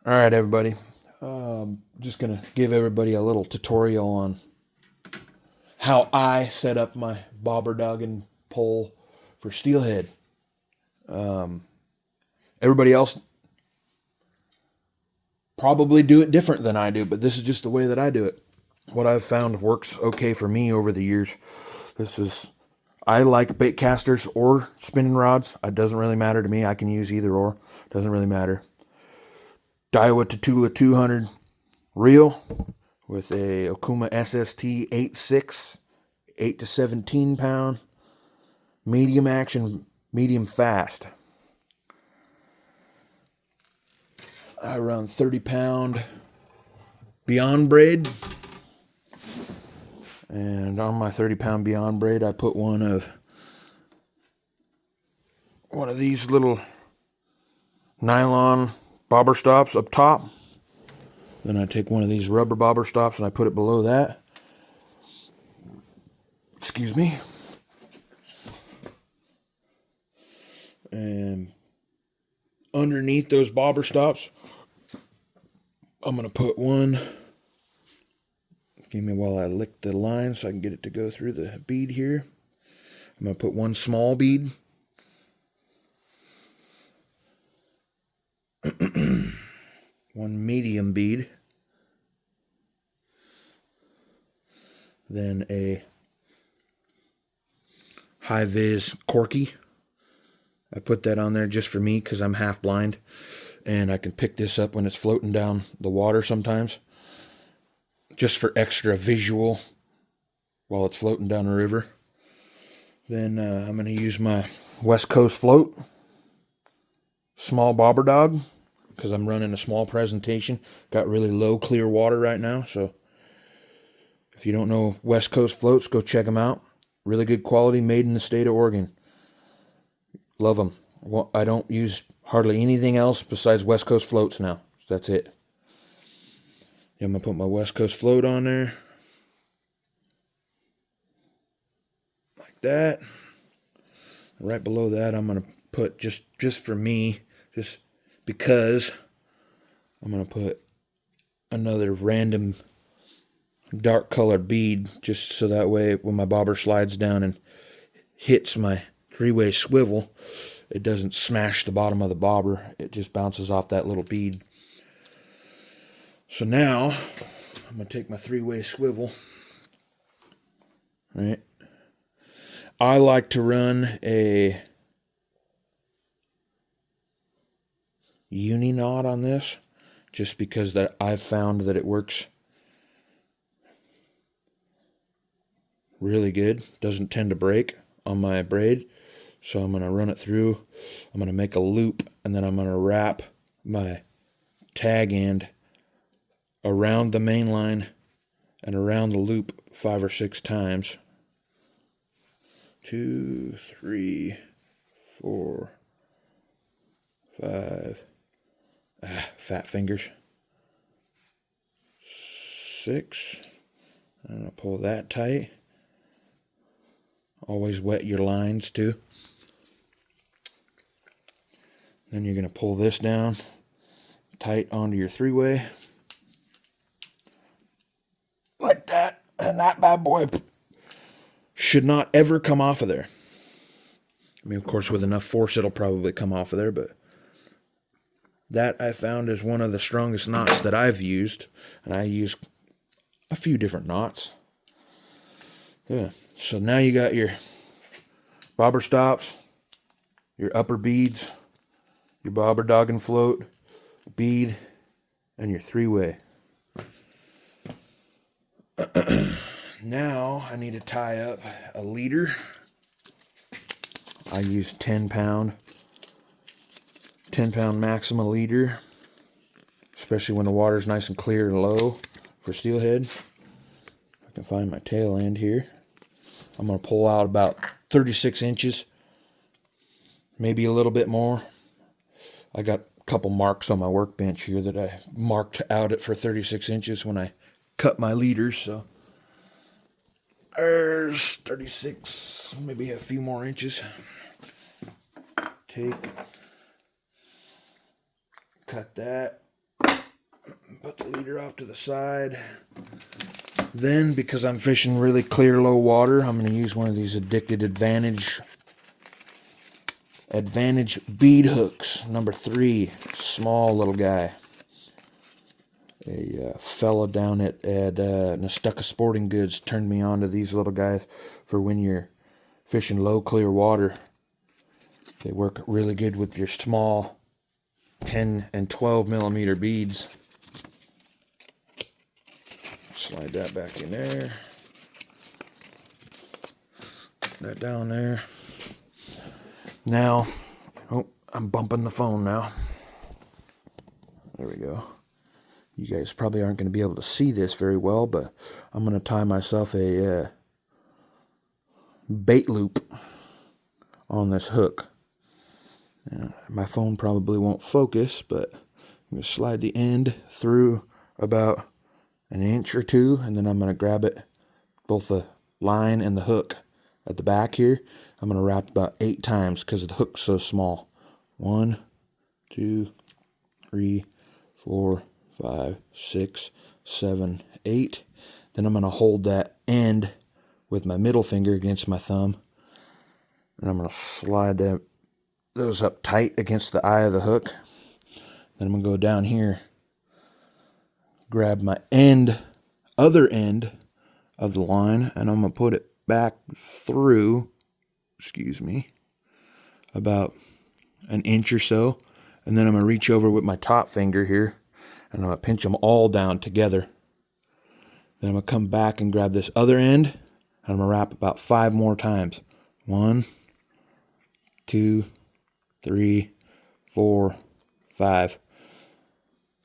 All right, everybody. Just going to give everybody a little tutorial on how I set up my bobber dogging pole for steelhead. Everybody else probably do it different than I do, but this is just the way that I do it. What I've found works okay for me over the years. I like bait casters or spinning rods. It doesn't really matter to me. I can use either or. Doesn't really matter. Daiwa Tatula 200 reel with a Okuma SST 8.6, 8 to 17 pound, medium action, medium fast. I run 30-pound Beyond braid, and on my 30-pound Beyond braid I put one of these little nylon bobber stops up top. Then I take one of these rubber bobber stops and I put it below that. Excuse me. And underneath those bobber stops, I'm going to put one. Give me while I lick the line so I can get it to go through the bead here. I'm going to put one small bead. One medium bead. Then a high-vis corky. I put that on there just for me because I'm half blind. And I can pick this up when it's floating down the water sometimes. Just for extra visual while it's floating down the river. Then I'm going to use my West Coast float. Small bobber dog. Because I'm running a small presentation. Got really low clear water right now. So if you don't know West Coast floats, go check them out. Really good quality, made in the state of Oregon. Love them. I don't use hardly anything else besides West Coast floats now. That's it. I'm going to put my West Coast float on there. Like that. Right below that, I'm going to put, just for me, just because, I'm going to put another random dark colored bead, just so that way when my bobber slides down and hits my three-way swivel, it doesn't smash the bottom of the bobber. It just bounces off that little bead. So now, I'm going to take my three-way swivel. Right. I like to run a uni knot on this, just because that I've found that it works really good. Doesn't tend to break on my braid. So I'm going to run it through. I'm going to make a loop, and then I'm going to wrap my tag end around the main line and around the loop 5 or 6 times. 2, 3, 4, 5. Fat fingers. 6. I'm going to pull that tight. Always wet your lines too. Then you're going to pull this down tight onto your three-way. Like that. And that bad boy should not ever come off of there. I mean, of course, with enough force, it'll probably come off of there, but that I found is one of the strongest knots that I've used. And I use a few different knots. Yeah. So now you got your bobber stops, your upper beads, your bobber dog and float, bead, and your three-way. Now I need to tie up a leader. I use 10-pound Maxima leader, especially when the water's nice and clear and low for steelhead. I can find my tail end here. I'm going to pull out about 36 inches, maybe a little bit more. I got a couple marks on my workbench here that I marked out it for 36 inches when I cut my leaders. So there's 36, maybe a few more inches. Cut that, Put the leader off to the side. Then, because I'm fishing really clear, low water, I'm going to use one of these Addicted Advantage bead hooks, number 3, small little guy. A fella down at Nestucca Sporting Goods turned me on to these little guys for when you're fishing low, clear water. They work really good with your small 10 and 12 millimeter beads. Slide that back in there. Put that down there. Now, oh, I'm bumping the phone now. There we go. You guys probably aren't going to be able to see this very well, but I'm going to tie myself a bait loop on this hook. My phone probably won't focus, but I'm going to slide the end through about an inch or two, and then I'm going to grab it, both the line and the hook at the back here. I'm going to wrap about 8 times because the hook's so small. 1, 2, 3, 4, 5, 6, 7, 8. Then I'm going to hold that end with my middle finger against my thumb, and I'm going to slide those up tight against the eye of the hook. Then I'm going to go down here, grab my other end of the line, and I'm going to put it back through, about an inch or so. And then I'm going to reach over with my top finger here, and I'm going to pinch them all down together. Then I'm going to come back and grab this other end, and I'm going to wrap about 5 more times. 1, 2, 3, 4, 5.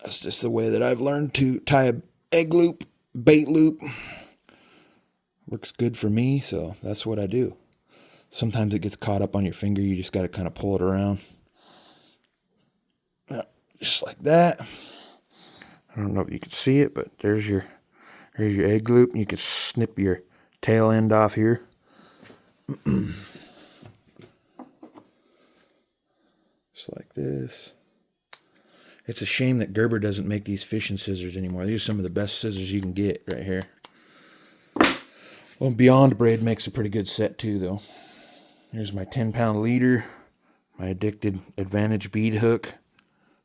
That's just the way that I've learned to tie a egg loop, bait loop. Works good for me, so that's what I do. Sometimes it gets caught up on your finger. You just got to kind of pull it around. Just like that. I don't know if you can see it, but here's your egg loop. You can snip your tail end off here. Just like this. It's a shame that Gerber doesn't make these fishing scissors anymore. These are some of the best scissors you can get right here. Well, Beyond Braid makes a pretty good set too, though. Here's my 10-pound leader, my Addicted Advantage bead hook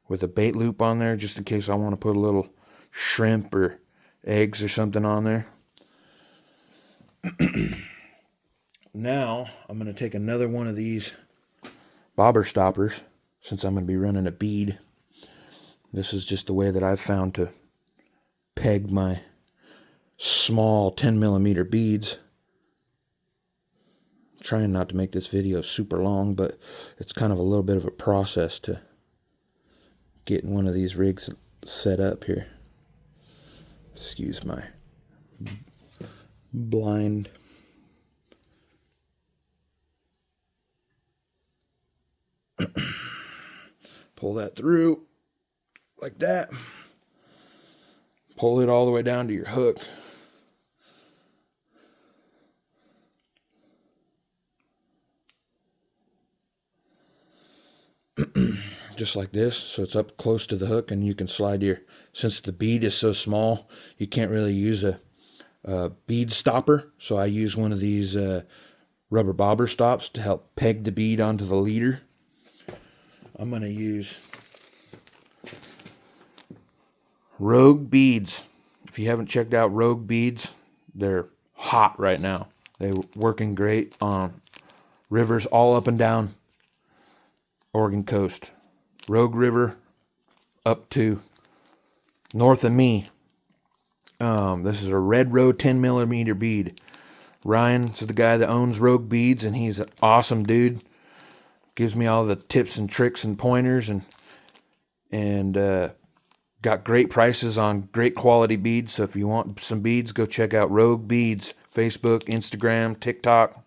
with a bait loop on there, just in case I want to put a little shrimp or eggs or something on there. Now, I'm going to take another one of these bobber stoppers, since I'm going to be running a bead. This is just the way that I've found to peg my small 10 millimeter beads. I'm trying not to make this video super long, but it's kind of a little bit of a process to getting one of these rigs set up here. Excuse my blind. Pull that through like that. Pull it all the way down to your hook. Just like this, so it's up close to the hook, and you can slide your, since the bead is so small, you can't really use a bead stopper, so I use one of these rubber bobber stops to help peg the bead onto the leader. I'm going to use Rogue beads. If you haven't checked out Rogue beads, they're hot right now. They're working great on rivers all up and down Oregon coast. Rogue River up to north of me. This is a Red Road 10 millimeter bead. Ryan's the guy that owns Rogue Beads, and he's an awesome dude. Gives me all the tips and tricks and pointers, and got great prices on great quality beads. So if you want some beads, go check out Rogue Beads. Facebook, Instagram, TikTok,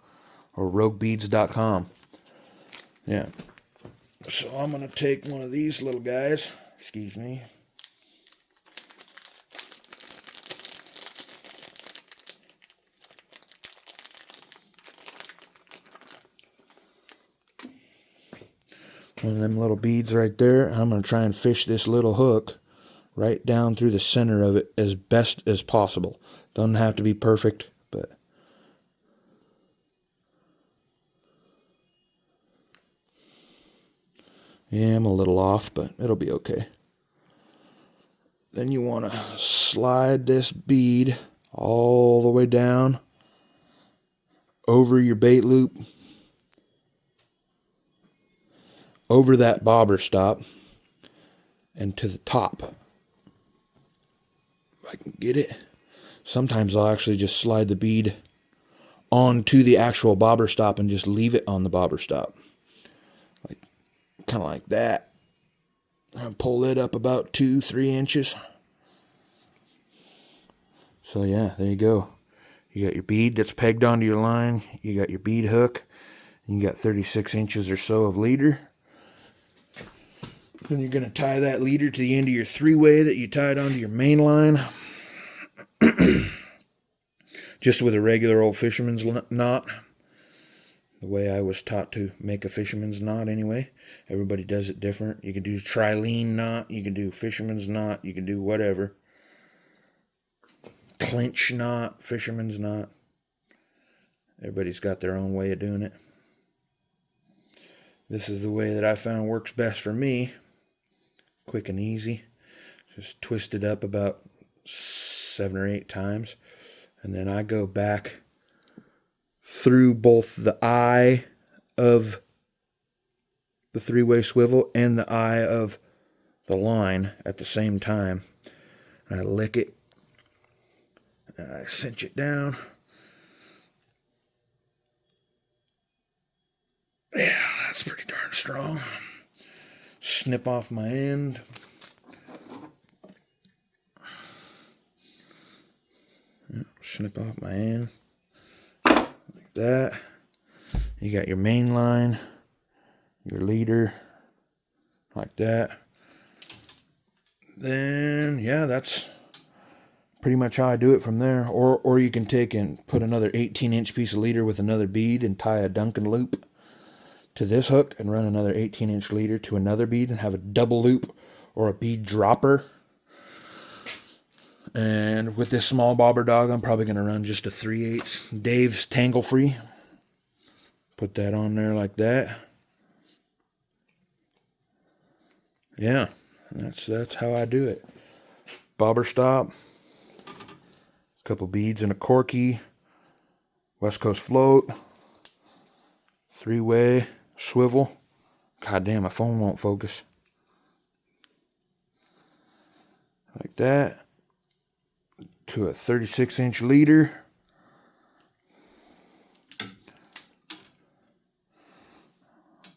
or roguebeads.com. Yeah. So I'm going to take one of these little guys. Excuse me. One of them little beads right there. I'm going to try and fish this little hook right down through the center of it as best as possible. Doesn't have to be perfect, but yeah, I'm a little off, but it'll be okay. Then you want to slide this bead all the way down over your bait loop, over that bobber stop, and to the top. If I can get it. Sometimes I'll actually just slide the bead onto the actual bobber stop and just leave it on the bobber stop. Like, kind of like that. And pull it up about 2-3 inches. So yeah, there you go. You got your bead that's pegged onto your line. You got your bead hook. And you got 36 inches or so of leader. Then you're going to tie that leader to the end of your 3-way that you tied onto your main line. Just with a regular old fisherman's knot. The way I was taught to make a fisherman's knot anyway. Everybody does it different. You can do trilene knot. You can do fisherman's knot. You can do whatever. Clinch knot. Fisherman's knot. Everybody's got their own way of doing it. This is the way that I found works best for me. Quick and easy. Just twist it up about 7 or 8 times. And then I go back through both the eye of the 3-way swivel and the eye of the line at the same time. And I lick it. And I cinch it down. Yeah, that's pretty darn strong. Snip off my end. Snip off my end. Like that. You got your main line, your leader, like that. Then, yeah, that's pretty much how I do it from there. Or you can take and put another 18-inch piece of leader with another bead and tie a Duncan loop to this hook and run another 18-inch leader to another bead and have a double loop or a bead dropper. And with this small bobber dog, I'm probably going to run just a 3/8 Dave's Tangle Free. Put that on there like that. Yeah, that's how I do it. Bobber stop, a couple beads and a corky, West Coast float, 3-way swivel. God damn, my phone won't focus. Like that. To a 36-inch leader.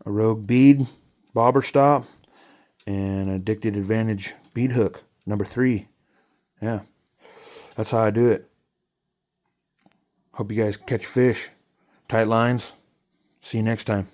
A Rogue bead, bobber stop, and an Addicted Advantage bead hook, number 3. Yeah, that's how I do it. Hope you guys catch fish. Tight lines. See you next time.